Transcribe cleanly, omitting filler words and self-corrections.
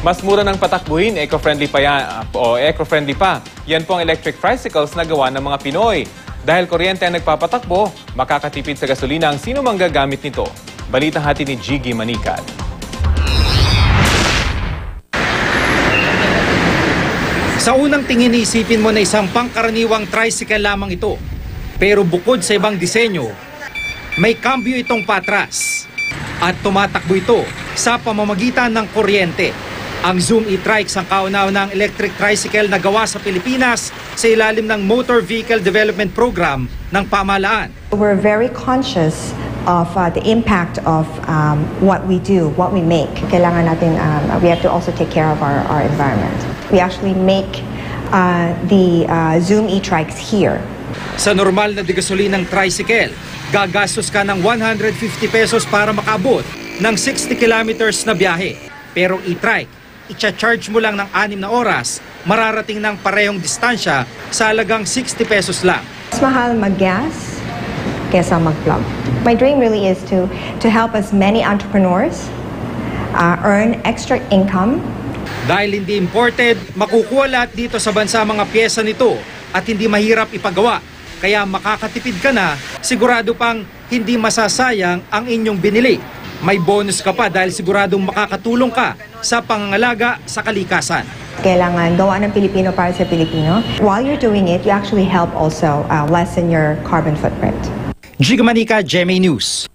Mas mura ng patakbuhin, eco-friendly pa yan, eco-friendly pa. Yan po ang electric tricycles na gawa ng mga Pinoy. Dahil kuryente ang nagpapatakbo, makakatipid sa gasolina ang sino mang gagamit nito. Balita hati ni Jiggy Manicad. Sa unang tingin, isipin mo na isang pangkaraniwang tricycle lamang ito. Pero bukod sa ibang disenyo, may kambyo itong patras. At tumatakbo ito sa pamamagitan ng kuryente. Ang Zoom e-Trikes ang kauna-unahang electric tricycle na gawa sa Pilipinas sa ilalim ng Motor Vehicle Development Program ng pamahalaan. We're very conscious of the impact of what we do, what we make. Kailangan natin, we have to also take care of our environment. We actually make the Zoom e-Trikes here. Sa normal na degasolinang tricycle, gagastos ka ng 150 pesos para makaabot ng 60 kilometers na biyahe. Pero e-trike, i-charge mo lang ng 6 na oras, mararating ng parehong distansya sa halagang 60 pesos lang. Mas mahal mag-gas kesa mag-plug. My dream really is to help as many entrepreneurs earn extra income. Dahil hindi imported, makukuha lahat dito sa bansa mga pyesa nito at hindi mahirap ipagawa. Kaya makakatipid ka na, sigurado pang hindi masasayang ang inyong binili. May bonus ka pa dahil siguradong makakatulong ka sa pangangalaga sa kalikasan. Kailangan gawa ng Pilipino para sa Pilipino. While you're doing it, you actually help also lessen your carbon footprint. Jiggy Manicad, GMA News.